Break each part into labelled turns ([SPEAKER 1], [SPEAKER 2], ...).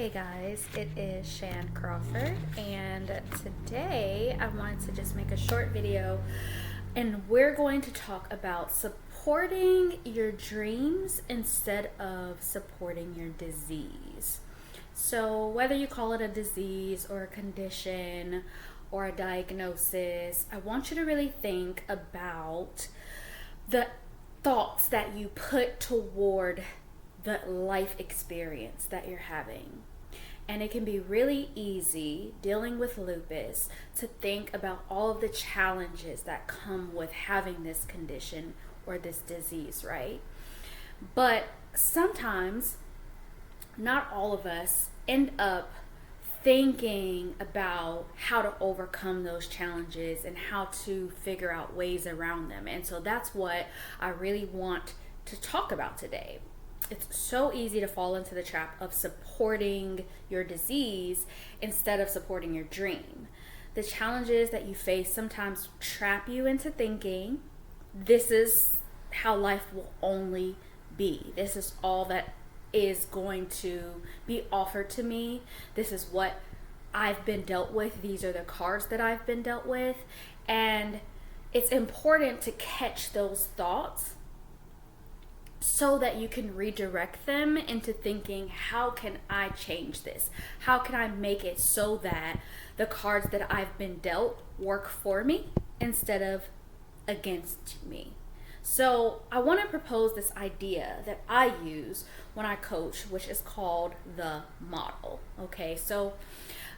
[SPEAKER 1] Hey guys, it is Shan Crawford, and today I wanted to just make a short video, and we're going to talk about supporting your dreams instead of supporting your disease. So, whether you call it a disease or a condition or a diagnosis, I want you to really think about the thoughts that you put toward the life experience that you're having. And it can be really easy dealing with lupus to think about all of the challenges that come with having this condition or this disease, right? But sometimes, not all of us end up thinking about how to overcome those challenges and how to figure out ways around them. And so that's what I really want to talk about today. It's so easy to fall into the trap of supporting your disease instead of supporting your dream. The challenges that you face sometimes trap you into thinking, this is how life will only be. This is all that is going to be offered to me. This is what I've been dealt with. These are the cards that I've been dealt with. And it's important to catch those thoughts so that you can redirect them into thinking, how can I change this? How can I make it so that the cards that I've been dealt work for me instead of against me? So I want to propose this idea that I use when I coach, which is called the model. Okay, so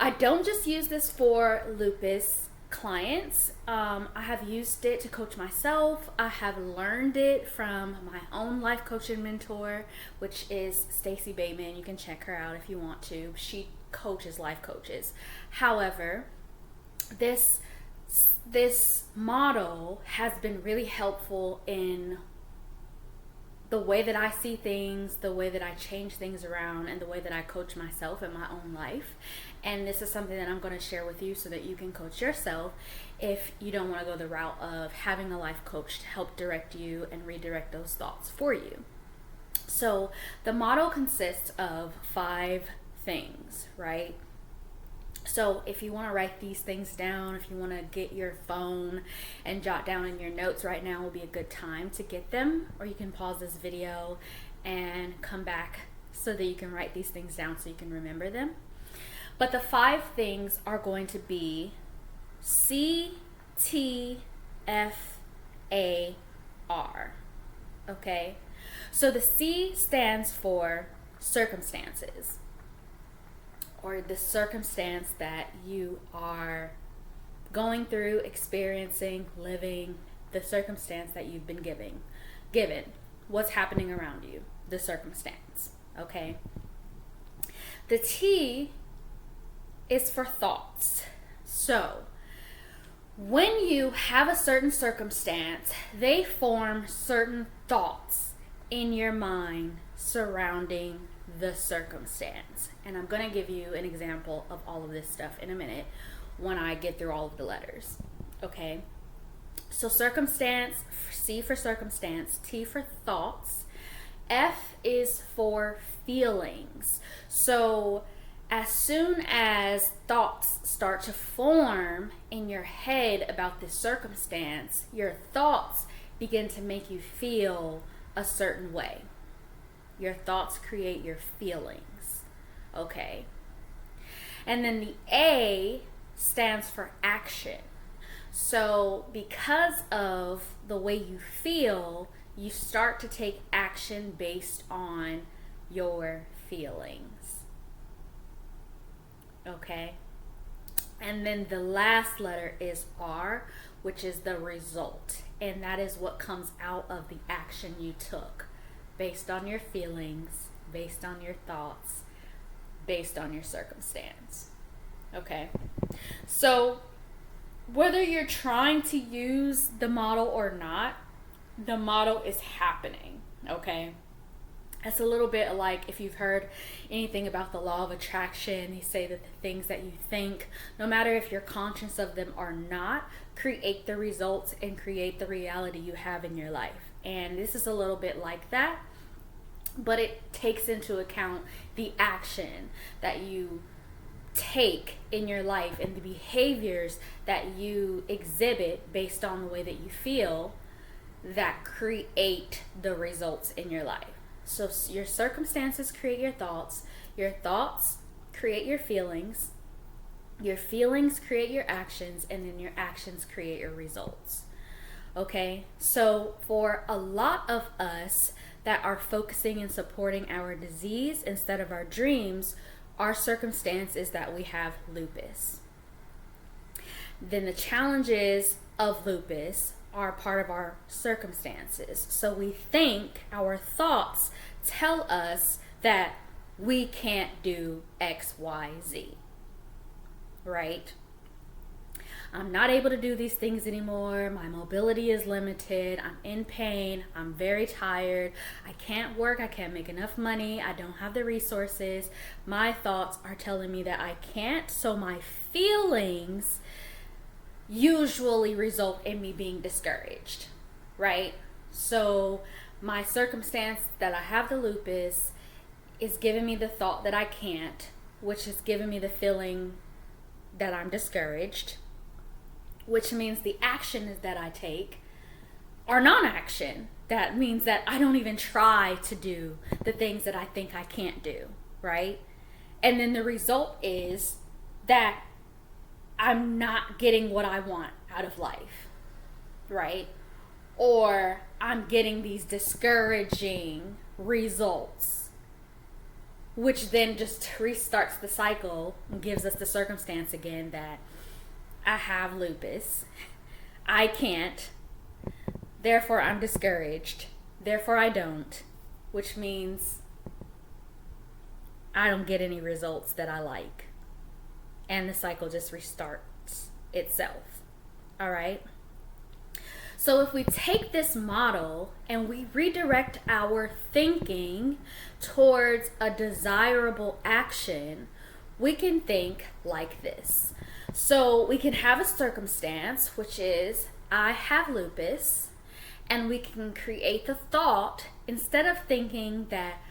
[SPEAKER 1] I don't just use this for lupus clients. I have used it to coach myself. I have learned it from my own life coaching mentor, which is Stacy Bateman. You can check her out if you want to. She coaches life coaches. However, this model has been really helpful in the way that I see things, the way that I change things around, and the way that I coach myself in my own life. And this is something that I'm going to share with you so that you can coach yourself if you don't want to go the route of having a life coach to help direct you and redirect those thoughts for you. So the model consists of 5 things, right? So if you want to write these things down, if you want to get your phone and jot down in your notes right now, will be a good time to get them. Or you can pause this video and come back so that you can write these things down so you can remember them. But the 5 things are going to be CTFAR. Okay? So the C stands for circumstances, or the circumstance that you are going through, experiencing, living, the circumstance that you've been given, what's happening around you, the circumstance, okay? The T is for thoughts. So, when you have a certain circumstance, they form certain thoughts in your mind surrounding the circumstance. And I'm going to give you an example of all of this stuff in a minute when I get through all of the letters. Okay? So circumstance, C for circumstance, T for thoughts, F is for feelings. So as soon as thoughts start to form in your head about this circumstance, your thoughts begin to make you feel a certain way. Your thoughts create your feelings. Okay. And then the A stands for action. So because of the way you feel, you start to take action based on your feelings. Okay. And then the last letter is R, which is the result. And that is what comes out of the action you took based on your feelings, based on your thoughts, based on your circumstance. Okay? So whether you're trying to use the model or not, the model is happening. Okay? It's a little bit like if you've heard anything about the law of attraction. They say that the things that you think, no matter if you're conscious of them or not, create the results and create the reality you have in your life. And this is a little bit like that. but it takes into account the action that you take in your life and the behaviors that you exhibit based on the way that you feel that create the results in your life. So your circumstances create your thoughts create your feelings create your actions, and then your actions create your results. Okay, so for a lot of us that are focusing and supporting our disease instead of our dreams, our circumstance is that we have lupus. Then the challenges of lupus are part of our circumstances. So we think, our thoughts tell us that we can't do X, Y, Z, right? I'm not able to do these things anymore. My mobility is limited. I'm in pain. I'm very tired. I can't work. I can't make enough money. I don't have the resources. My thoughts are telling me that I can't. So my feelings usually result in me being discouraged, right? So my circumstance that I have the lupus is giving me the thought that I can't, which is giving me the feeling that I'm discouraged, which means the actions that I take are non-action. That means that I don't even try to do the things that I think I can't do, right? And then the result is that I'm not getting what I want out of life, right? Or I'm getting these discouraging results, which then just restarts the cycle and gives us the circumstance again that I have lupus, I can't, therefore I'm discouraged, therefore I don't, which means I don't get any results that I like. And the cycle just restarts itself. All right? So if we take this model and we redirect our thinking towards a desirable action, we can think like this. So we can have a circumstance, which is I have lupus, and we can create the thought, instead of thinking that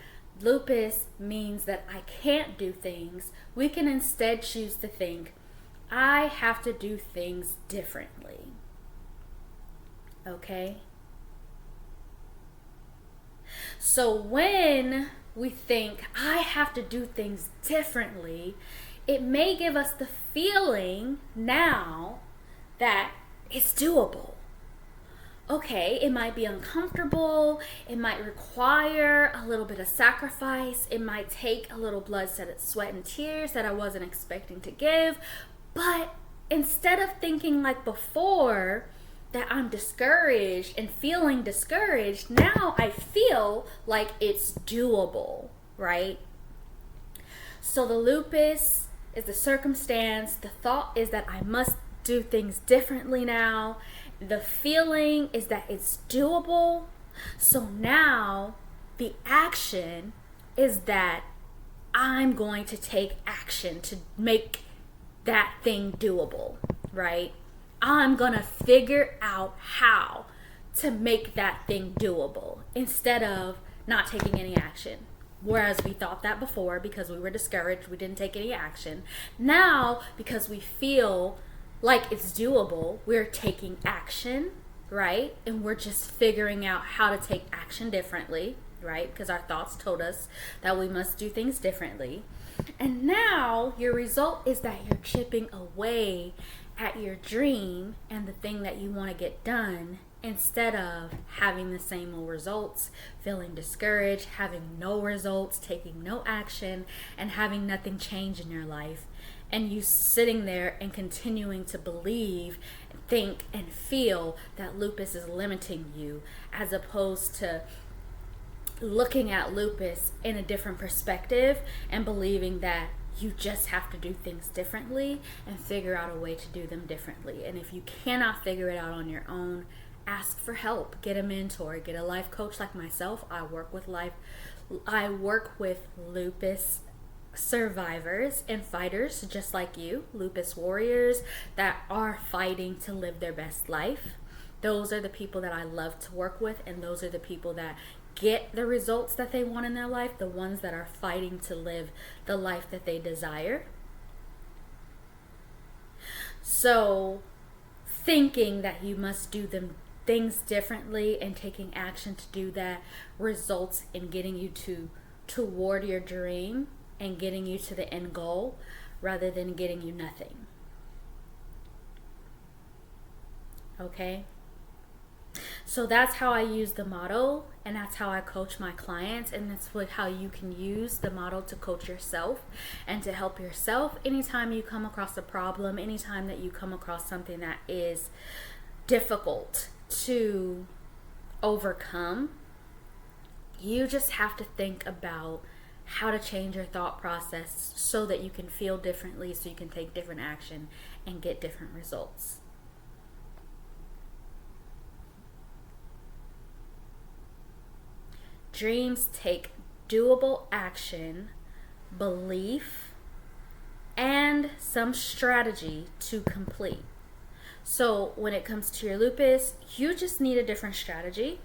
[SPEAKER 1] lupus means that I can't do things, we can instead choose to think I have to do things differently. Okay? So when we think I have to do things differently, it may give us the feeling now that it's doable. Okay, it might be uncomfortable, it might require a little bit of sacrifice, it might take a little blood, sweat, and tears that I wasn't expecting to give, but instead of thinking like before that I'm discouraged and feeling discouraged, now I feel like it's doable, right? So the lupus is the circumstance, the thought is that I must do things differently now, the feeling is that it's doable. So now the action is that I'm going to take action to make that thing doable, right? I'm gonna figure out how to make that thing doable instead of not taking any action. Whereas we thought that before because we were discouraged, we didn't take any action. Now, because we feel like it's doable, we're taking action, right? And we're just figuring out how to take action differently, right? Because our thoughts told us that we must do things differently. And now your result is that you're chipping away at your dream and the thing that you want to get done, instead of having the same old results, feeling discouraged, having no results, taking no action, and having nothing change in your life. And you sitting there and continuing to believe, think, and feel that lupus is limiting you, as opposed to looking at lupus in a different perspective and believing that you just have to do things differently and figure out a way to do them differently. And if you cannot figure it out on your own, ask for help. Get a mentor, get a life coach like myself. I work with lupus survivors and fighters just like you, lupus warriors that are fighting to live their best life. Those are the people that I love to work with, and those are the people that get the results that they want in their life, the ones that are fighting to live the life that they desire. So thinking that you must do things differently and taking action to do that results in getting you toward your dream and getting you to the end goal rather than getting you nothing. Okay? So that's how I use the model, and that's how I coach my clients, and that's how you can use the model to coach yourself and to help yourself anytime you come across a problem, anytime that you come across something that is difficult to overcome. You just have to think about how to change your thought process so that you can feel differently, so you can take different action and get different results. Dreams take doable action, belief, and some strategy to complete. So when it comes to your lupus, you just need a different strategy.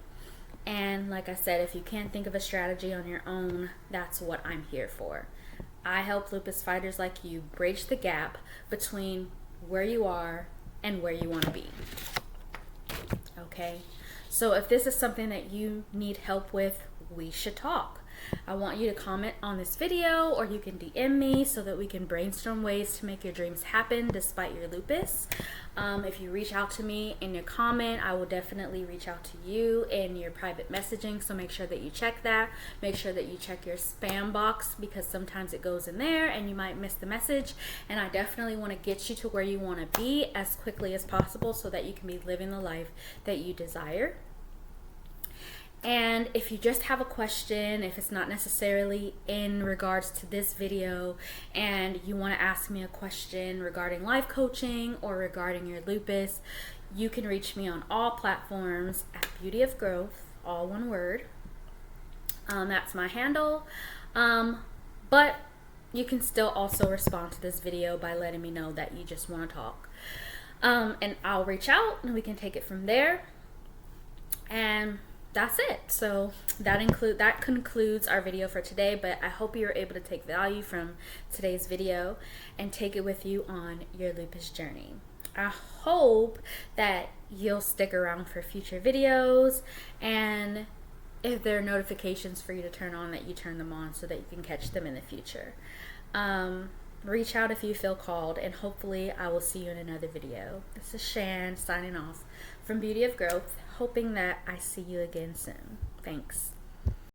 [SPEAKER 1] And like I said, if you can't think of a strategy on your own, that's what I'm here for. I help lupus fighters like you bridge the gap between where you are and where you want to be. Okay? So if this is something that you need help with, we should talk. I want you to comment on this video, or you can DM me so that we can brainstorm ways to make your dreams happen despite your lupus. If you reach out to me in your comment, I will definitely reach out to you in your private messaging, so make sure that you check that. Make sure that you check your spam box, because sometimes it goes in there and you might miss the message, and I definitely want to get you to where you want to be as quickly as possible so that you can be living the life that you desire. And if you just have a question, if it's not necessarily in regards to this video, and you want to ask me a question regarding life coaching or regarding your lupus, you can reach me on all platforms at Beauty of Growth, all one word. That's my handle. But you can still also respond to this video by letting me know that you just want to talk. And I'll reach out and we can take it from there. And that's it. So that concludes our video for today, but I hope you were able to take value from today's video and take it with you on your lupus journey. I hope that you'll stick around for future videos, and if there are notifications for you to turn on, that you turn them on so that you can catch them in the future. Reach out if you feel called, and hopefully I will see you in another video. This is Shan signing off from Beauty of Growth, hoping that I see you again soon. Thanks.